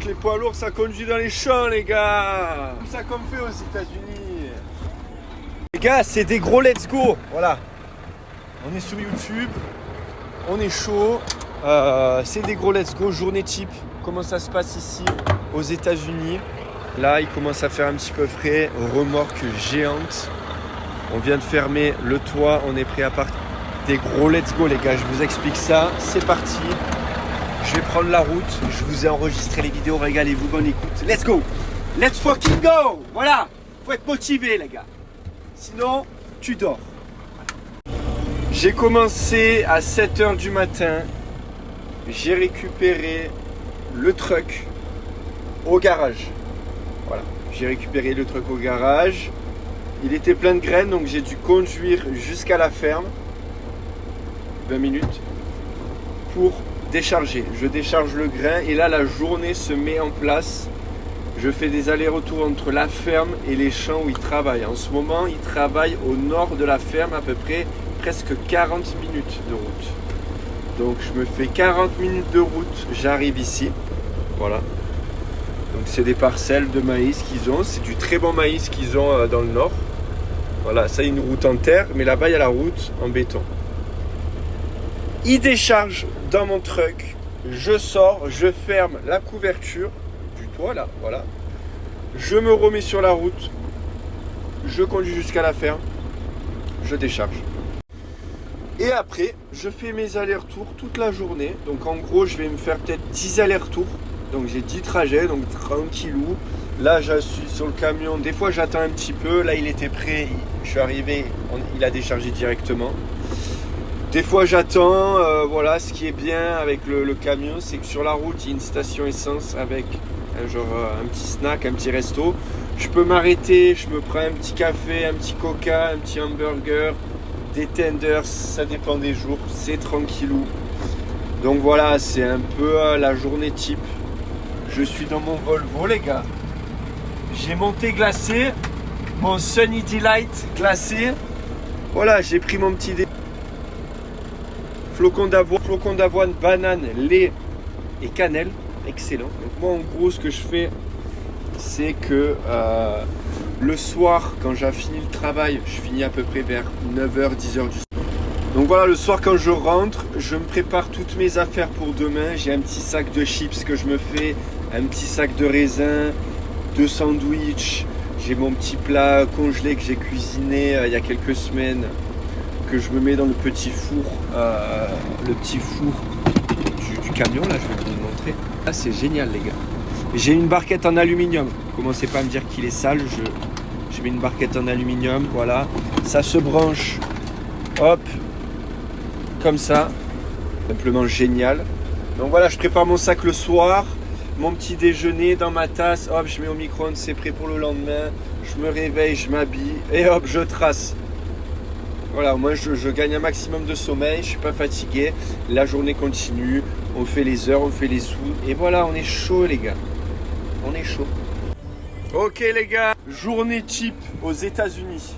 que les poids lourds ça conduit dans les champs les gars. C'est ça qu'on fait aux États-Unis. Les gars, c'est des gros let's go. Voilà. On est sur YouTube. On est chaud. C'est des gros let's go. Journée type. Comment ça se passe ici aux États-Unis. Là, il commence à faire un petit peu frais. Remorque géante. On vient de fermer le toit. On est prêt à partir. Des gros let's go les gars. Je vous explique ça. C'est parti. Je vais prendre la route. Je vous ai enregistré les vidéos. Régalez-vous. Bonne écoute. Let's go. Let's fucking go. Voilà. Faut être motivé les gars. Sinon, tu dors. J'ai commencé à 7h du matin. J'ai récupéré le truck au garage. Voilà. J'ai récupéré le truck au garage. Il était plein de graines, donc j'ai dû conduire jusqu'à la ferme. 20 minutes. Pour décharger. Je décharge le grain et là, la journée se met en place. Je fais des allers-retours entre la ferme et les champs où ils travaillent. En ce moment, ils travaillent au nord de la ferme, à peu près presque 40 minutes de route. Donc je me fais 40 minutes de route, j'arrive ici. Voilà. Donc c'est des parcelles de maïs qu'ils ont. C'est du très bon maïs qu'ils ont dans le nord. Voilà, ça y est une route en terre, mais là-bas il y a la route en béton. Ils déchargent dans mon truck. Je sors, je ferme la couverture du toit là, voilà. Je me remets sur la route. Je conduis jusqu'à la ferme. Je décharge. Et après, je fais mes allers-retours toute la journée. Donc en gros, je vais me faire peut-être 10 allers-retours. Donc j'ai 10 trajets, donc tranquillou. Là, je suis sur le camion. Des fois, j'attends un petit peu. Là, il était prêt. Je suis arrivé. Il a déchargé directement. Des fois, j'attends. Voilà, ce qui est bien avec le camion, c'est que sur la route, il y a une station essence avec un petit snack, un petit resto. Je peux m'arrêter. Je me prends un petit café, un petit coca, un petit hamburger. Des tenders, ça dépend des jours, c'est tranquillou. Donc voilà, c'est un peu la journée type. Je suis dans mon Volvo les gars. J'ai mon thé glacé, mon Sunny Delight glacé. Voilà, j'ai pris mon petit flocon d'avoine, banane, lait et cannelle. Excellent. Donc moi en gros ce que je fais, c'est que le soir, quand j'ai fini le travail, je finis à peu près vers 9h, 10h du soir. Donc voilà, le soir quand je rentre, je me prépare toutes mes affaires pour demain. J'ai un petit sac de chips que je me fais, un petit sac de raisin, 2 sandwichs. J'ai mon petit plat congelé que j'ai cuisiné il y a quelques semaines, que je me mets dans le petit four, du camion. Là, je vais vous le montrer. Là, c'est génial les gars. J'ai une barquette en aluminium. Commencez pas à me dire qu'il est sale. Je mets une barquette en aluminium. Voilà. Ça se branche. Hop. Comme ça. Simplement génial. Donc voilà, je prépare mon sac le soir. Mon petit déjeuner dans ma tasse. Hop, je mets au micro-ondes. C'est prêt pour le lendemain. Je me réveille, je m'habille. Et hop, je trace. Voilà, moi je gagne un maximum de sommeil. Je suis pas fatigué. La journée continue. On fait les heures, on fait les sous. Et voilà, on est chaud les gars. On est chaud. Ok les gars, journée type aux États-Unis.